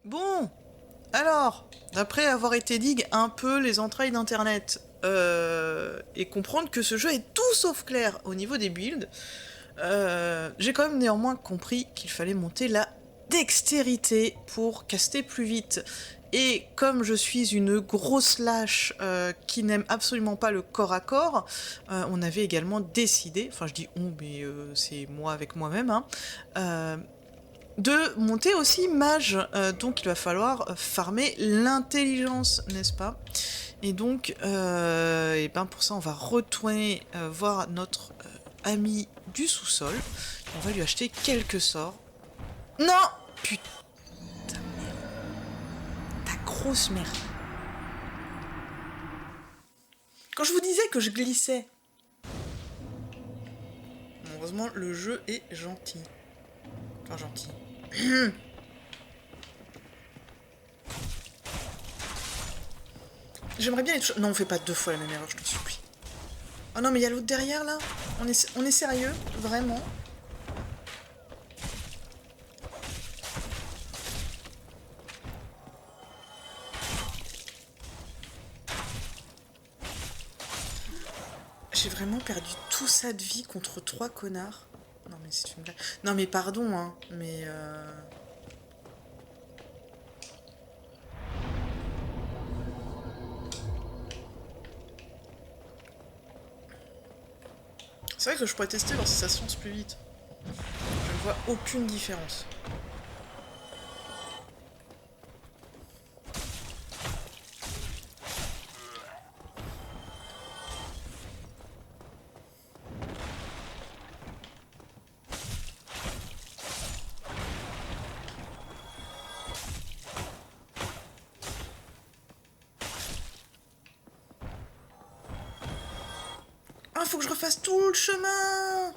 Bon, alors, après avoir été digue un peu les entrailles d'internet, et comprendre que ce jeu est tout sauf clair au niveau des builds, j'ai quand même néanmoins compris qu'il fallait monter la dextérité pour caster plus vite. Et comme je suis une grosse lâche qui n'aime absolument pas le corps à corps, on avait également décidé, enfin je dis on, mais c'est moi avec moi-même, hein, de monter aussi mage. Donc il va falloir farmer l'intelligence, n'est-ce pas? Et donc, et ben pour ça, on va retourner voir notre ami du sous-sol. On va lui acheter quelques sorts. Non! Putain, merde. Ta grosse merde. Quand je vous disais que je glissais. Bon, heureusement, le jeu est gentil. Enfin, gentil. J'aimerais bien être... Non, on fait pas deux fois la même erreur, je t'en supplie. Oh non, mais il y a l'autre derrière, là. On est sérieux? Vraiment? J'ai vraiment perdu tout ça de vie contre 3 connards. Non mais c'est une blague. Non mais pardon, hein, mais c'est vrai que je pourrais tester voir si ça se lance plus vite. Je ne vois aucune différence. Ah, faut que je refasse tout le chemin.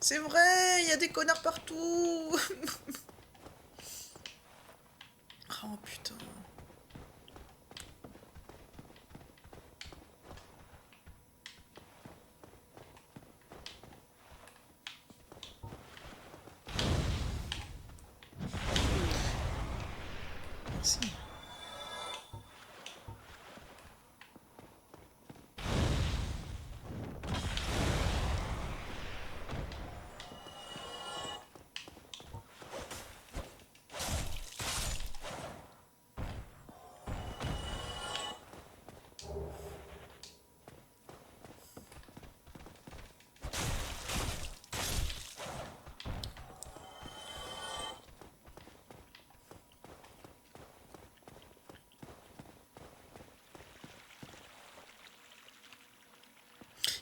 C'est vrai, il y a des connards partout. Oh putain. Merci.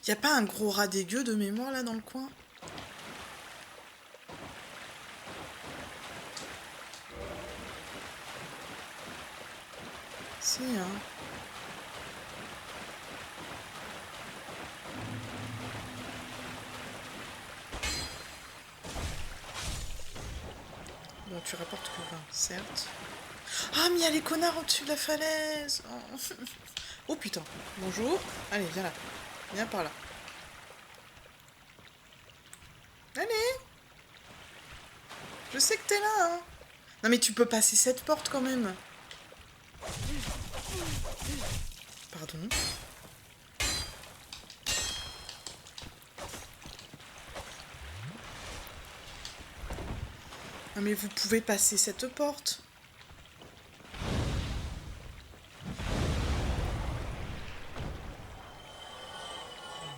Y a pas un gros rat dégueu de mémoire là dans le coin? Si, hein. Bon, tu rapportes que 20, certes. Ah, mais il y a les connards au-dessus de la falaise. Oh. Oh putain. Bonjour. Allez, viens là. Viens par là. Allez. Je sais que t'es là, hein. Non mais tu peux passer cette porte quand même. Pardon. Non mais vous pouvez passer cette porte.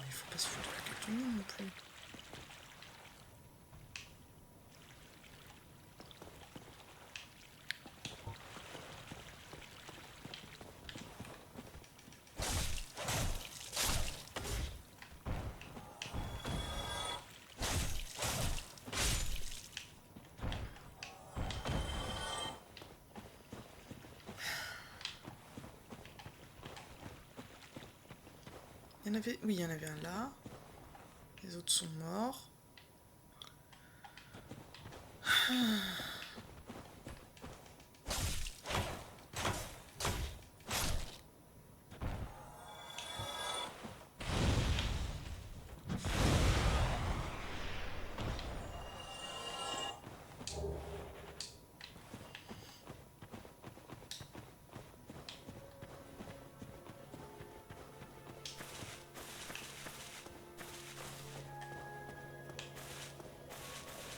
Il faut pas se foutre de la gueule du monde non plus. Il y en avait... Oui, il y en avait un là. Les autres sont morts.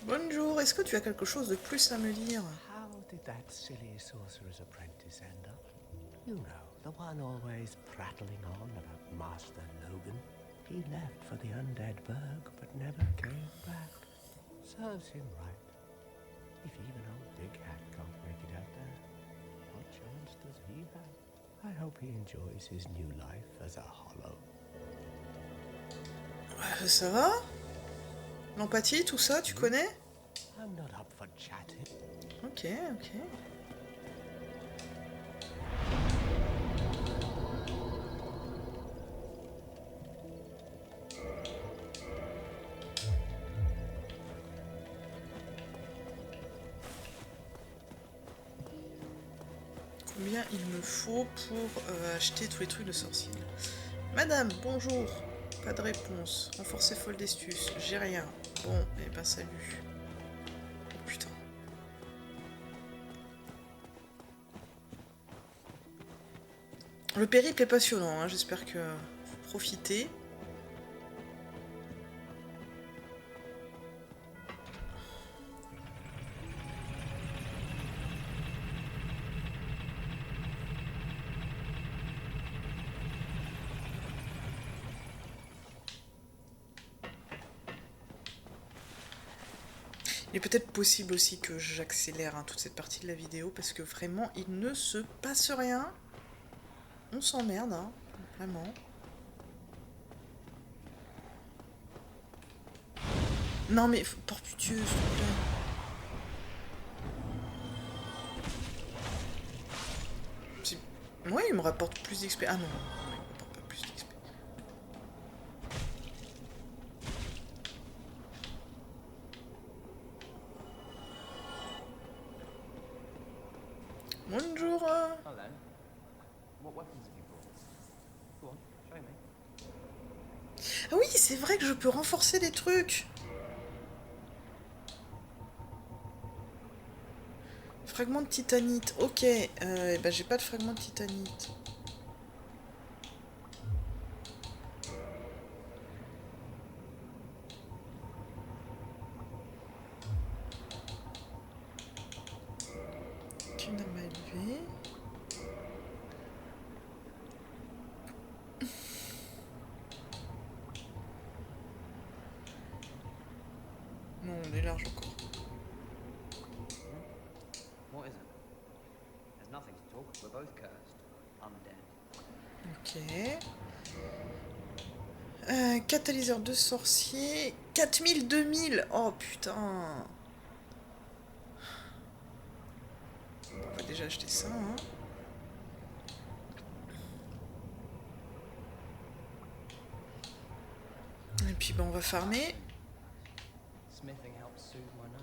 Bonjour, est-ce que tu as quelque chose de plus à me dire? How did that silly sorcerer's apprentice end up? You know, the one always prattling on about Master Logan. He left for the Undead Burg, but never came back. Serves him right. If even old Big Hat can't make it out there, what chance does he have? I hope he enjoys his new life as a hollow. Ça va? L'empathie, tout ça, tu connais? I'm not up for chatting. Ok, ok. Combien il me faut pour acheter tous les trucs de sorcier? Madame, bonjour. Pas de réponse. Renforcer folle d'estus. J'ai rien. Bon, eh ben salut. Oh putain. Le périple est passionnant, hein. J'espère que vous profitez. Il est peut-être possible aussi que j'accélère toute cette partie de la vidéo parce que vraiment il ne se passe rien. On s'emmerde, hein, vraiment. Non mais, porte Dieu, s'il te plaît. Ouais, il me rapporte plus d'XP. Ah non, il me rapporte pas plus d'XP. Bonjour. Hello. What weapons have you brought? Go on, show me. Ah oui, c'est vrai que je peux renforcer des trucs. Fragment de titanite. Ok. Eh ben, j'ai pas de fragment de titanite. Une arme à élever. Non, on est large encore. What is it? There's nothing to talk. We're both cursed. Undead. Ok. Catalyseur de sorcier. 4000, 2000. Oh putain. On va déjà acheter ça, hein. Et puis ben on va farmer. Smithing helps soothe my nerves.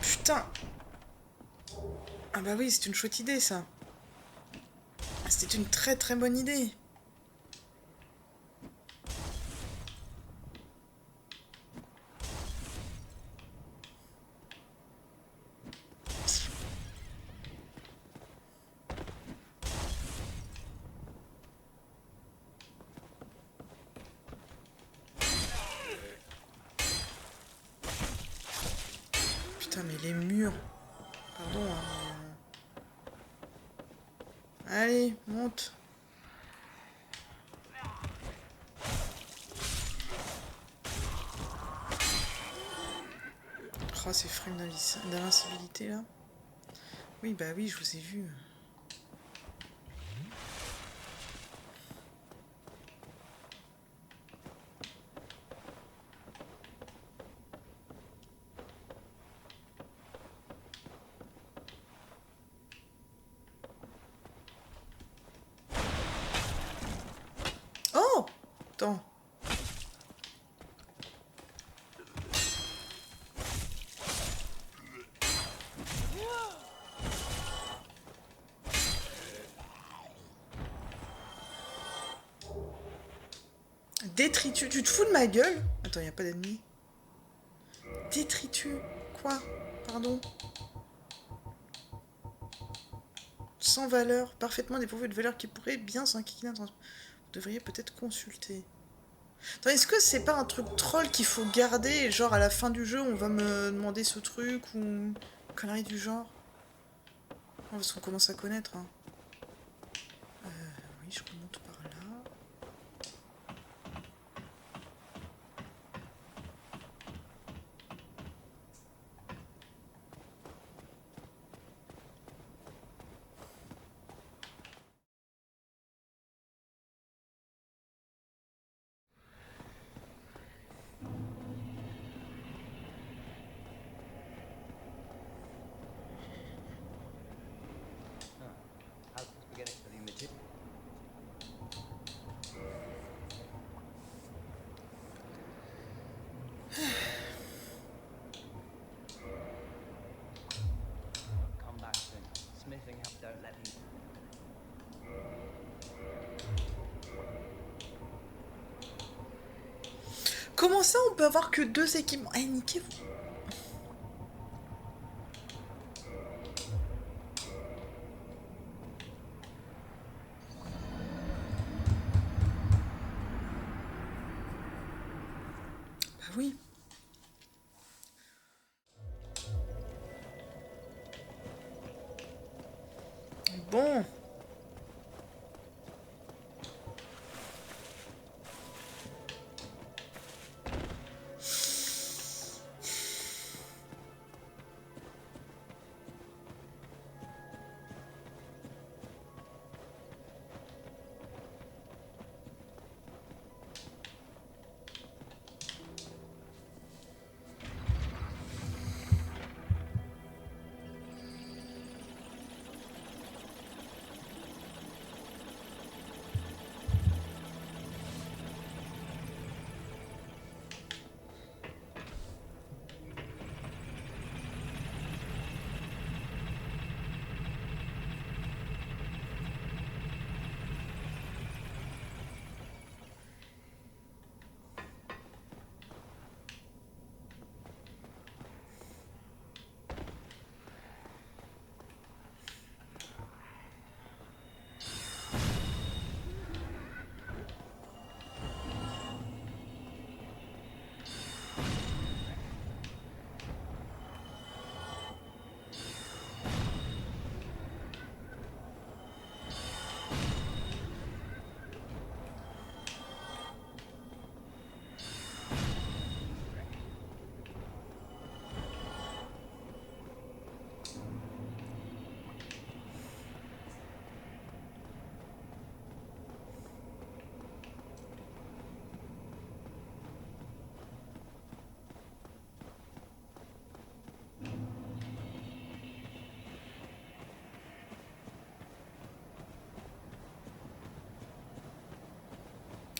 Putain. Ah bah oui, c'est une chouette idée ça. C'était une très très bonne idée. Putain, mais les murs. Pardon, hein, mais, allez, monte. Oh, ces frames d'invincibilité là. Oui, bah oui, je vous ai vu. Oh! Attends. Détritus. Tu te fous de ma gueule? Attends, y a pas d'ennemi. Détritus. Quoi? Pardon. Sans valeur. Parfaitement dépourvu de valeur qui pourrait bien s'inquiéter. Vous devriez peut-être consulter. Attends, est-ce que c'est pas un truc troll qu'il faut garder? Genre à la fin du jeu, on va me demander ce truc ou une connerie du genre? Non, parce qu'on commence à connaître. Hein. Oui, je remonte par là. How's this beginning for the material? Come back soon. Smithing help don't let me. Comment ça, on peut avoir que 2 équipements? Eh, niquez-vous. Bah oui. Bon.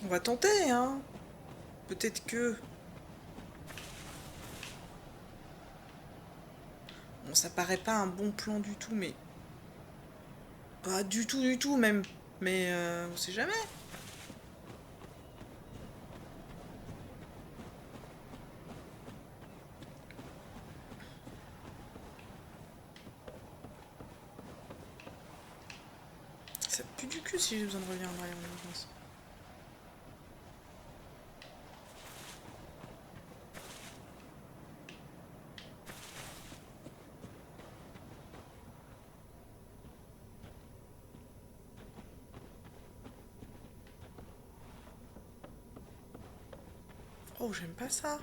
On va tenter, hein. Peut-être que... Bon, ça paraît pas un bon plan du tout, mais... Pas du tout, même. Mais on sait jamais. Ça pue du cul si j'ai besoin de revenir en arrière, je pense. Oh, j'aime pas ça.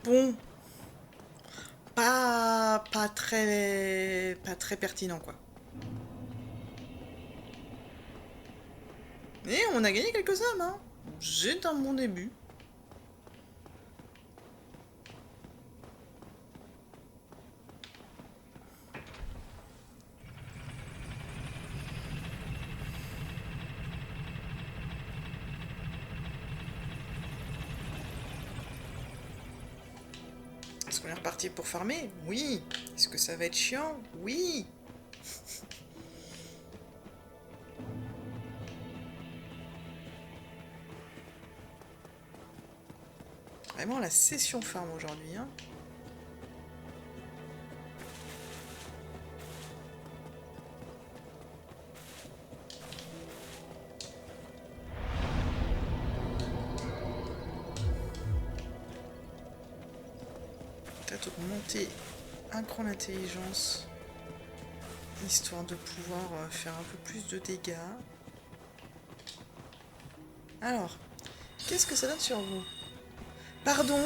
Bon, pas très pertinent, quoi. Et on a gagné quelques âmes, hein. C'est un bon début. Est-ce qu'on est reparti pour farmer? Oui. Est-ce que ça va être chiant? Oui. Vraiment la session farm aujourd'hui, hein. Peut-être augmenter un cran d'intelligence, histoire de pouvoir faire un peu plus de dégâts. Alors, qu'est-ce que ça donne sur vous? Pardon?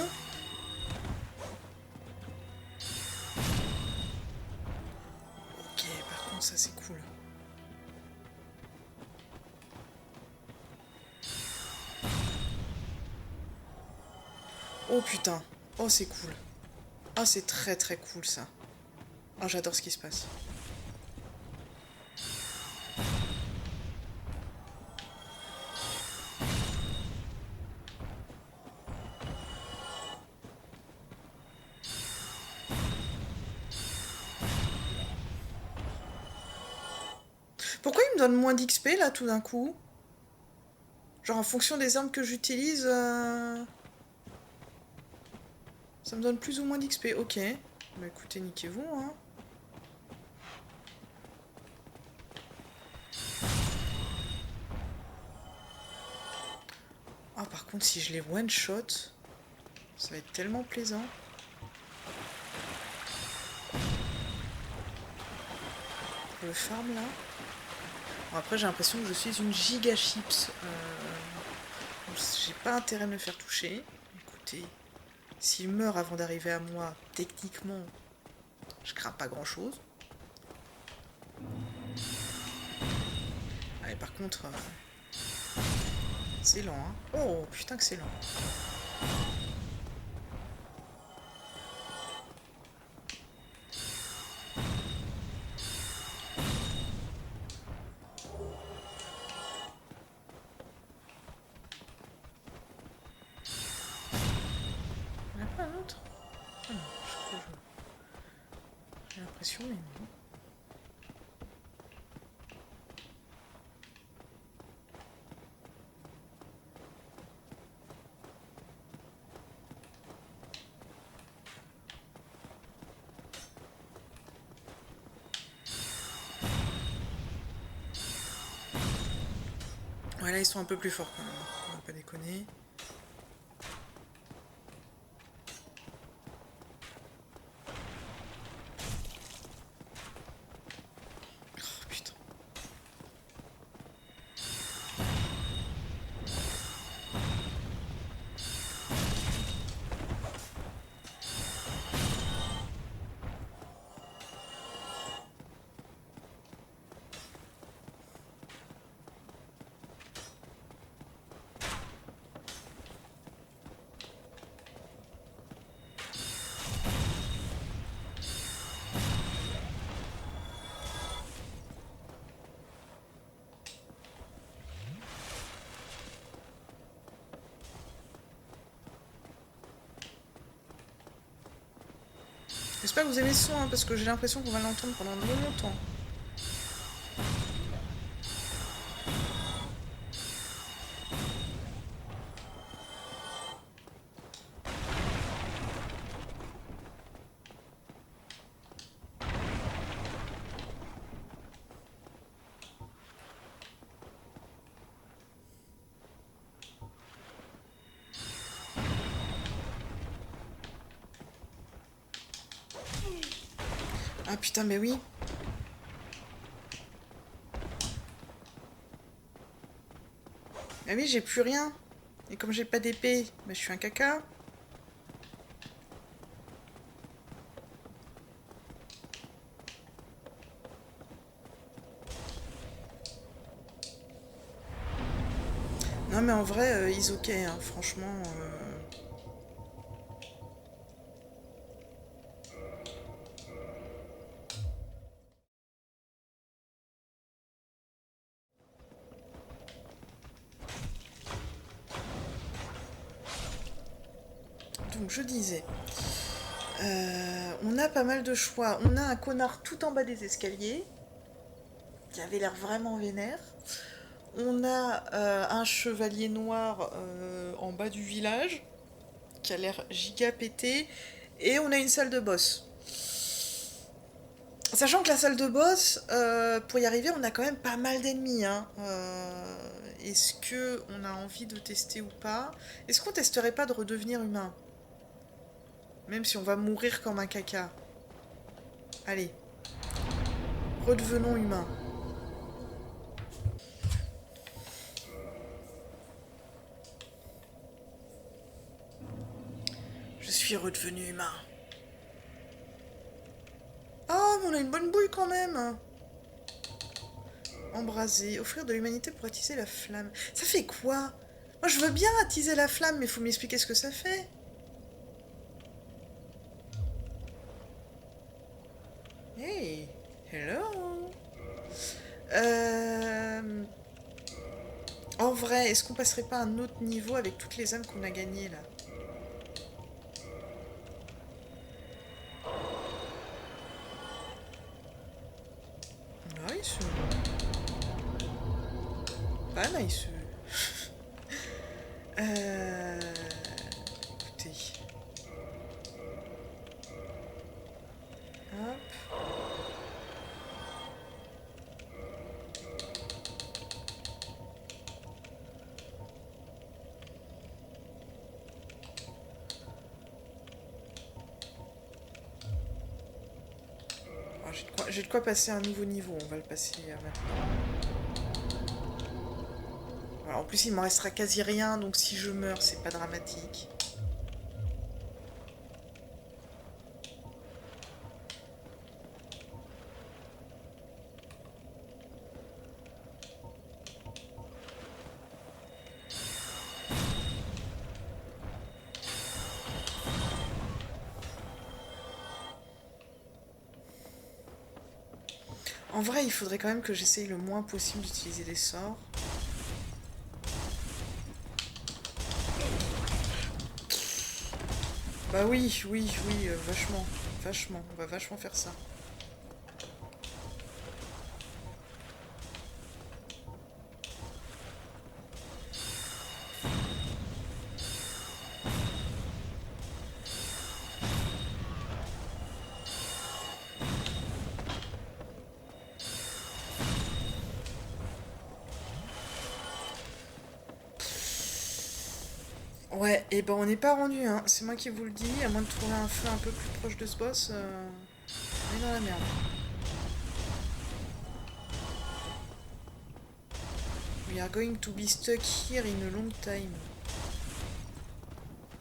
Ok, par contre, ça c'est cool. Oh putain. Oh, c'est cool. Oh, c'est très très cool ça. Oh, j'adore ce qui se passe. Pourquoi il me donne moins d'XP là tout d'un coup? Genre en fonction des armes que j'utilise, ça me donne plus ou moins d'XP. Ok. Bah écoutez, niquez-vous, hein. Ah, par contre, si je les one-shot, ça va être tellement plaisant. Pour le farm là. Bon, après, j'ai l'impression que je suis une giga chips. J'ai pas intérêt à me le faire toucher. Écoutez, s'il meurt avant d'arriver à moi, techniquement, je crains pas grand chose. Allez, par contre, c'est lent, hein. Oh, putain que c'est lent. Il n'y en a pas un autre? Ah non, je crois que j'ai l'impression, mais non. Ouais, là, ils sont un peu plus forts quand même. On va pas déconner. Oh putain. J'espère que vous aimez ce son, hein, parce que j'ai l'impression qu'on va l'entendre pendant longtemps. Ah putain, mais oui. Ah oui, j'ai plus rien. Et comme j'ai pas d'épée, bah, je suis un caca. Non mais en vrai, ils ok, hein, franchement. Donc je disais, on a pas mal de choix. On a un connard tout en bas des escaliers, qui avait l'air vraiment vénère. On a un chevalier noir en bas du village, qui a l'air giga pété. Et on a une salle de boss. Sachant que la salle de boss, pour y arriver, on a quand même pas mal d'ennemis. Hein. Est-ce que on a envie de tester ou pas? Est-ce qu'on testerait pas de redevenir humain? Même si on va mourir comme un caca. Allez. Redevenons humains. Je suis redevenu humain. Oh, mais on a une bonne bouille quand même. Embraser. Offrir de l'humanité pour attiser la flamme. Ça fait quoi? Moi, je veux bien attiser la flamme, mais faut m'expliquer ce que ça fait. Hey. Hello. En vrai, est-ce qu'on passerait pas à un autre niveau avec toutes les âmes qu'on a gagnées, là? Nice. Pas nice. Écoutez. Hop. Alors, j'ai de quoi passer à un nouveau niveau. On va le passer maintenant. Voilà, en plus, il m'en restera quasi rien, donc si je meurs, c'est pas dramatique. En vrai, il faudrait quand même que j'essaye le moins possible d'utiliser des sorts. Bah oui, oui, oui, vachement. Vachement. On va vachement faire ça. Ouais, et ben on n'est pas rendu, hein. C'est moi qui vous le dis, à moins de trouver un feu un peu plus proche de ce boss, on est dans la merde. We are going to be stuck here in a long time.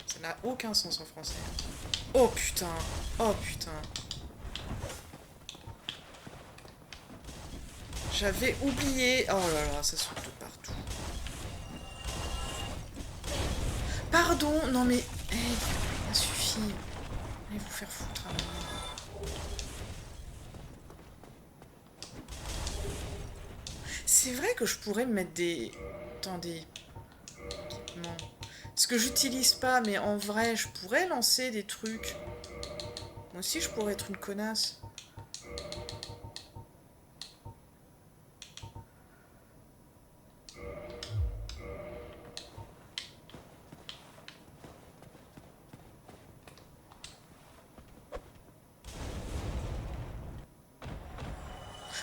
Ça n'a aucun sens en français. Oh putain, oh putain. J'avais oublié. Oh là là, ça saute de partout. Pardon, non mais... Hey, ça suffit. Allez vous faire foutre. C'est vrai que je pourrais me mettre des... Attendez. Non. Ce que j'utilise pas, mais en vrai, je pourrais lancer des trucs. Moi aussi, je pourrais être une connasse.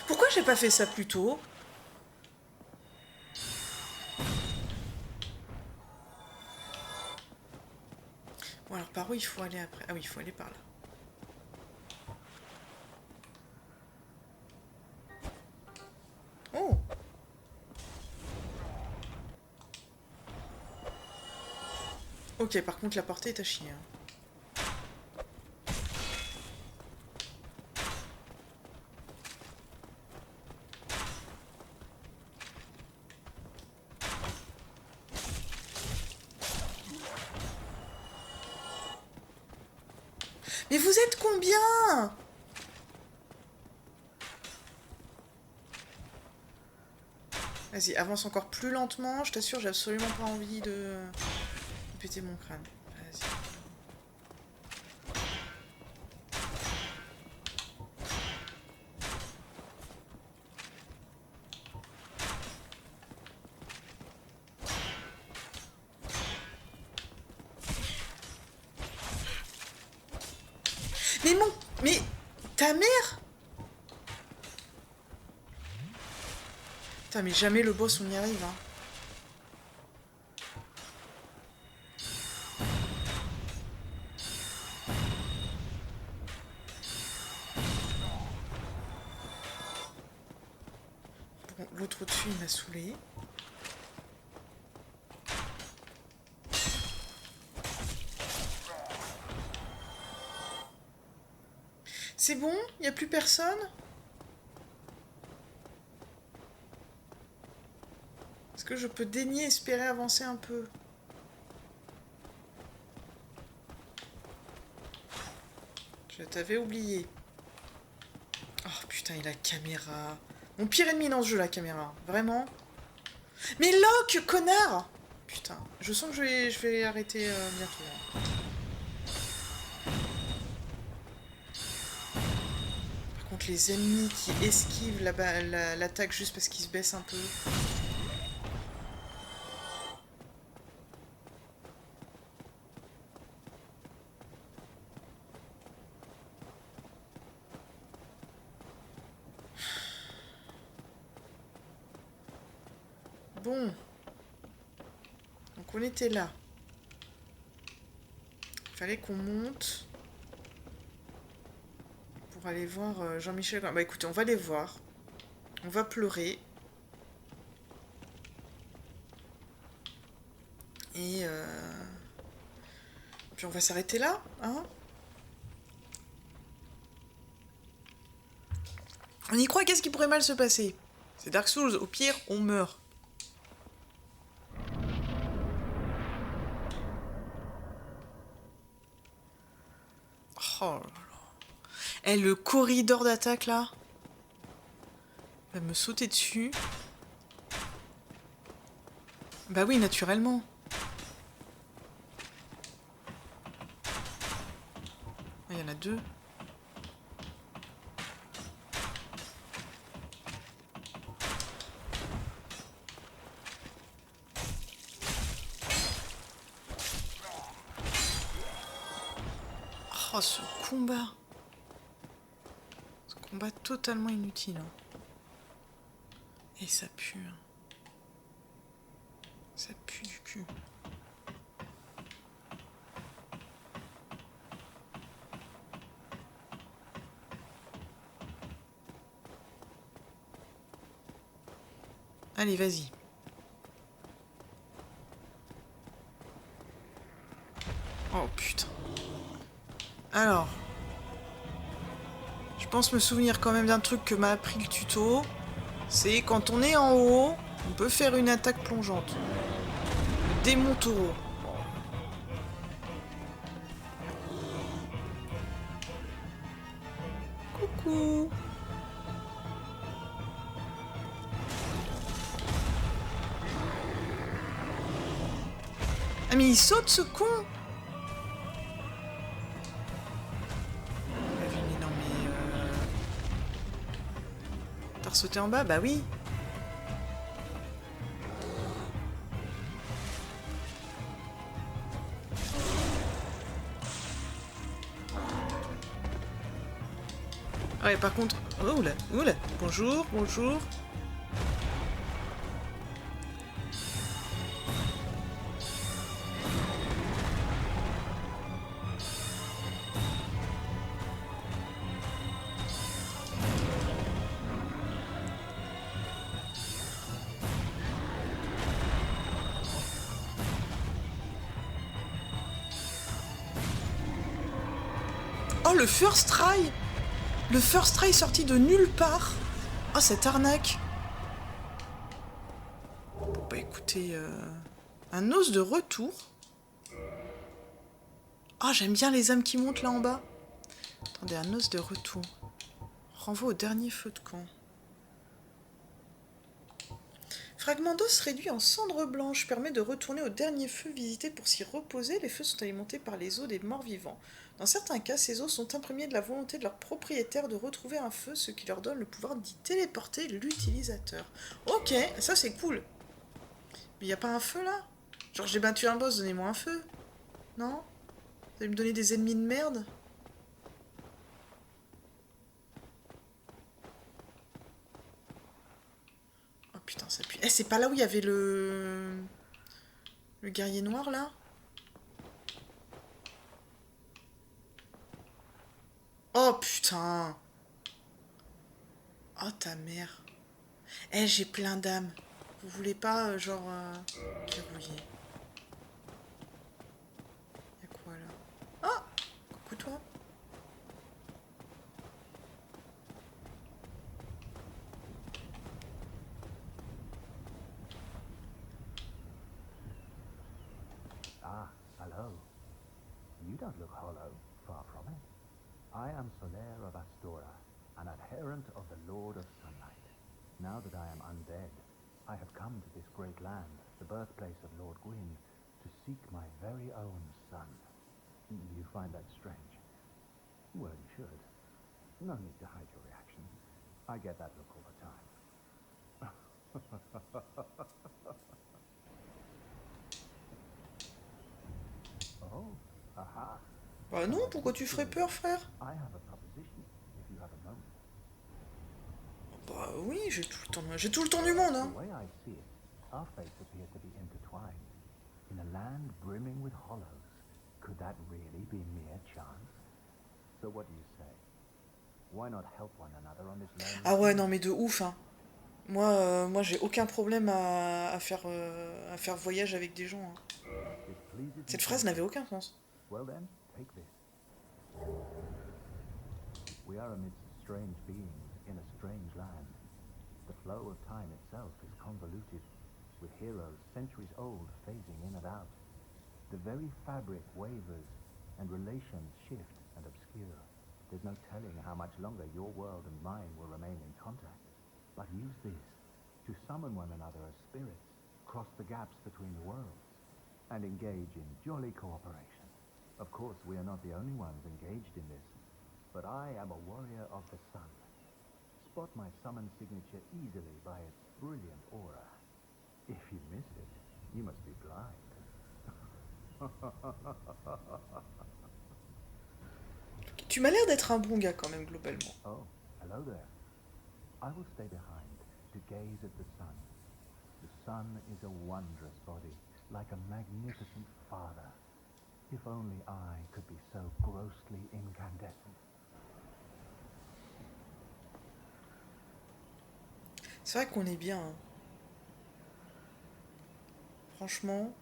Pourquoi j'ai pas fait ça plus tôt? Bon alors par où il faut aller après? Ah oui, il faut aller par là. Oh! Ok, par contre la portée est à chier. Hein. Mais vous êtes combien? Vas-y, avance encore plus lentement. Je t'assure, j'ai absolument pas envie de péter mon crâne. Vas-y. Mais mon... Mais... Ta mère? Putain, mais jamais le boss, on y arrive, hein. Bon, l'autre au-dessus, il m'a saoulé. C'est bon? Y a plus personne? Est-ce que je peux daigner espérer avancer un peu? Je t'avais oublié. Oh putain, il a la caméra. Mon pire ennemi dans ce jeu, la caméra. Vraiment. Mais Locke, connard! Putain, je sens que je vais arrêter bientôt. Hein. Par contre, les ennemis qui esquivent l'attaque juste parce qu'ils se baissent un peu. Bon. Donc on était là. Il fallait qu'on monte pour aller voir Jean-Michel. Bah écoutez, on va les voir. On va pleurer. Et puis on va s'arrêter là, hein? On y croit, qu'est-ce qui pourrait mal se passer? C'est Dark Souls, au pire, on meurt. Oh là là. Eh, le corridor d'attaque, là. Il va me sauter dessus. Bah oui, naturellement. Il y en a deux. Oh, ce combat. Ce combat totalement inutile. Hein. Et ça pue. Hein. Ça pue du cul. Allez, vas-y. Oh putain. Alors. Je pense me souvenir quand même d'un truc que m'a appris le tuto. C'est quand on est en haut, on peut faire une attaque plongeante. Le démon taureau. Coucou. Ah mais il saute ce con. Non mais t'as ressauté en bas? Bah oui. Ouais, par contre... Oh là, oula. Bonjour, bonjour. Oh, le first try! Le first try sorti de nulle part. Oh, cette arnaque. Bon, bah écoutez, un os de retour. Ah, oh, j'aime bien les âmes qui montent là en bas. Attendez, un os de retour. Renvoie au dernier feu de camp. Fragment d'os réduit en cendres blanches permet de retourner au dernier feu visité pour s'y reposer. Les feux sont alimentés par les os des morts vivants. Dans certains cas, ces os sont imprégnés de la volonté de leur propriétaire de retrouver un feu, ce qui leur donne le pouvoir d'y téléporter l'utilisateur. Ok, ça c'est cool. Mais y a pas un feu là? Genre j'ai battu un boss, donnez-moi un feu. Non? Vous allez me donner des ennemis de merde? Oh putain, ça pue. Eh, c'est pas là où il y avait le... Le guerrier noir là? Oh putain! Oh ta mère. Eh, j'ai plein d'âmes. Vous voulez pas, genre... verrouiller. Y'a quoi là? Oh! Coucou toi. Ah, hello. You don't look hollow, far from it. I am Solaire of Astora, an adherent of the Lord of Sunlight. Now that I am undead, I have come to this great land, the birthplace of Lord Gwyn, to seek my very own son. You find that strange? Well, you should. No need to hide your reaction. I get that look all the time. Oh, aha. Bah non, pourquoi tu ferais peur, frère? I have a proposition, if you have a moment. Bah oui, j'ai tout le temps du monde, hein. The way I see it, our fates appear to be intertwined. In a land brimming with hollows, could that really be mere chance? So what do you say? Why not help one another on this lonely Ah ouais, journey? non mais de ouf, hein. Moi j'ai aucun problème à faire voyage avec des gens, hein. It pleases me Cette phrase n'avait greatly. aucun sens. Well then, take this. We are amidst strange beings in a strange land. The flow of time itself is convoluted, with heroes centuries old phasing in and out. The very fabric wavers, and relations shift and obscure. There's no telling how much longer your world and mine will remain in contact. But use this to summon one another as spirits, cross the gaps between the worlds, and engage in jolly cooperation. Of course, we are not the only ones engaged in this, but I am a warrior of the sun. Spot my summon signature easily by its brilliant aura. If you miss it, you must be blind. Tu m'as l'air d'être un bon gars quand même, globalement. Oh, hello there. I will stay behind to gaze at the sun. The sun is a wondrous body, like a magnificent father. If only I could be so grossly incandescent. C'est vrai qu'on est bien, hein. Franchement.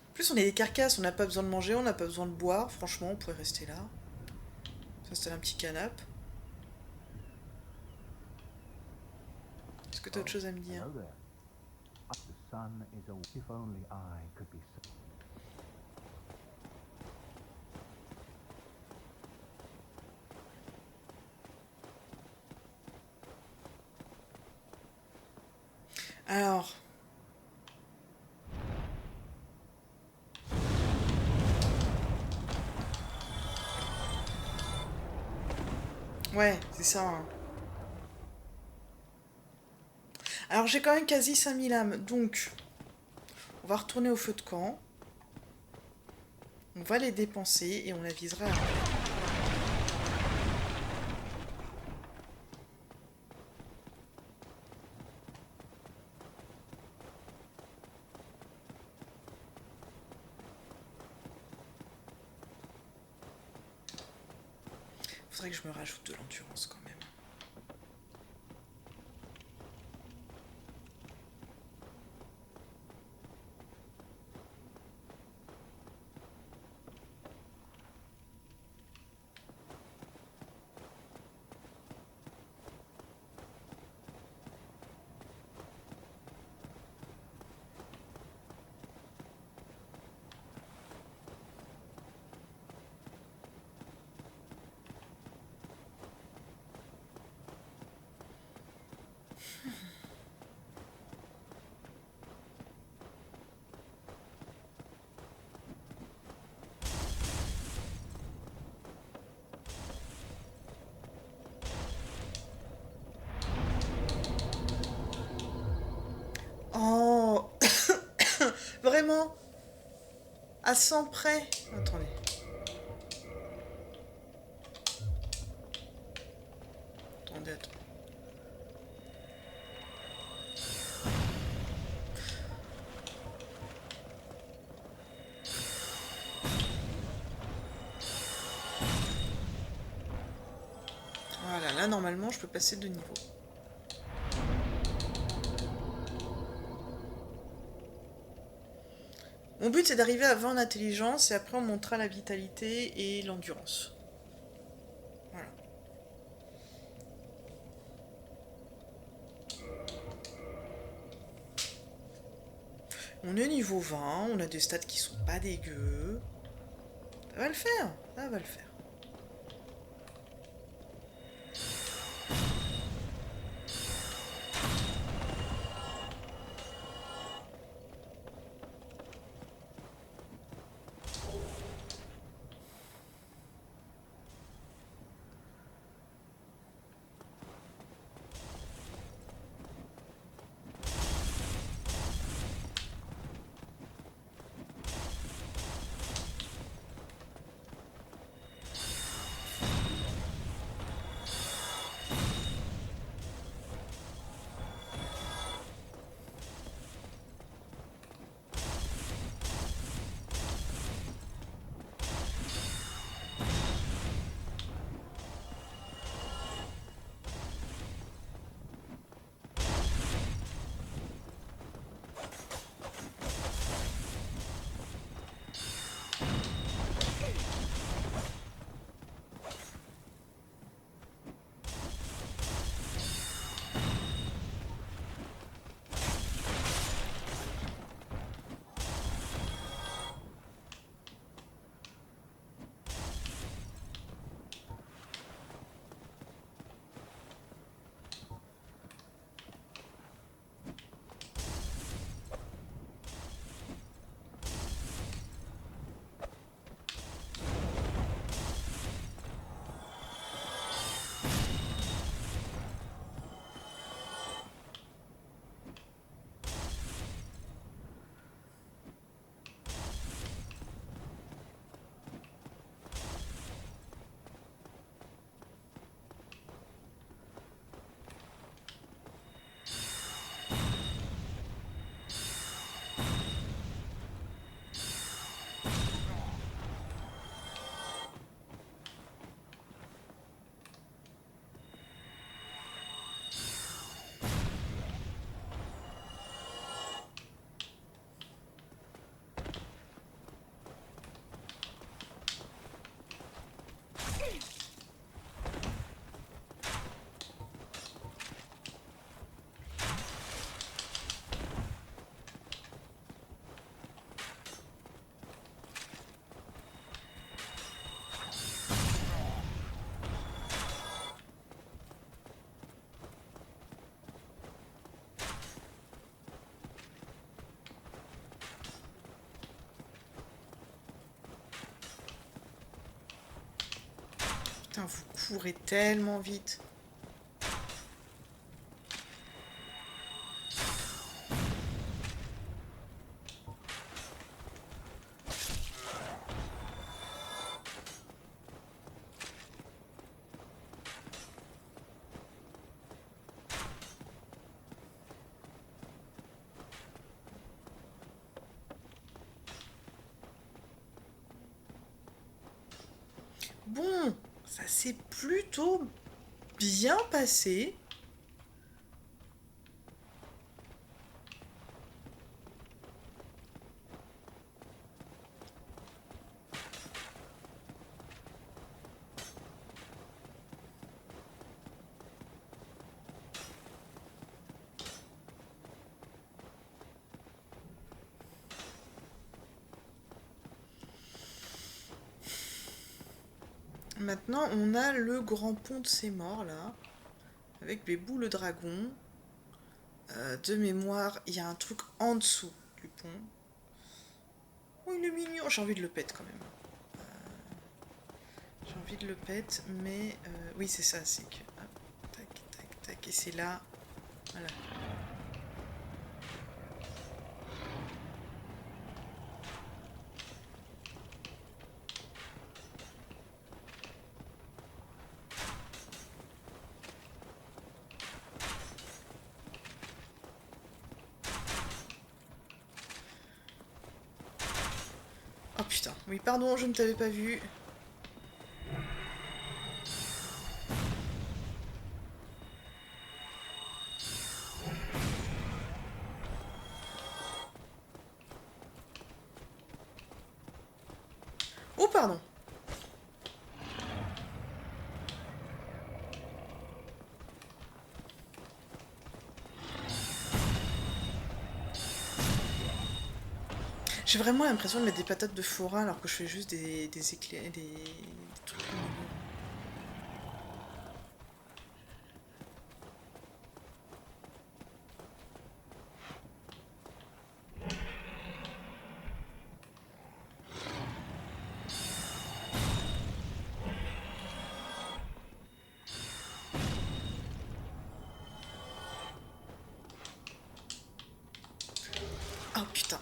En plus, on est des carcasses, on n'a pas besoin de manger, on n'a pas besoin de boire. Franchement, on pourrait rester là. S'installer un petit canapé. Est-ce que t'as autre chose à me dire? Hello there. The sun is a... If only I could be so... Alors. Ouais, c'est ça, hein. Alors j'ai quand même quasi 5000 âmes, donc on va retourner au feu de camp. On va les dépenser et on avisera après. Faudrait que je me rajoute de l'endurance quand même. à 100 près. Attendez. Attendez. Voilà, là normalement je peux passer de niveau. Mon but c'est d'arriver à 20 en intelligence et après on montera la vitalité et l'endurance. Voilà. On est niveau 20, on a des stats qui sont pas dégueux. Ça va le faire, ça va le faire. Putain, vous courez tellement vite. Bon, ça s'est plutôt bien passé. Maintenant, on a le grand pont de ces morts, là. Avec Bébou le dragon. De mémoire, il y a un truc en dessous du pont. Oh, il est mignon. J'ai envie de le pète, quand même. J'ai envie de le pète, mais... oui, c'est ça, c'est que... Hop, tac, tac, tac. Et c'est là... Voilà. putain, oui, pardon, je ne t'avais pas vu. Oh, pardon. J'ai vraiment l'impression de mettre des patates de forain alors que je fais juste des éclairs, des trucs au milieu. Oh putain.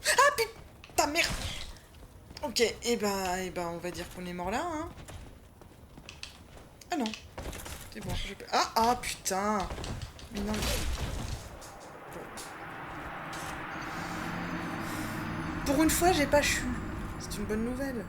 Ah putain, merde. Ok, et ben, on va dire qu'on est mort là, hein. Ah non. C'est bon, je peux... Ah putain. Mais non, mais... Bon. Pour une fois, j'ai pas chu. C'est une bonne nouvelle.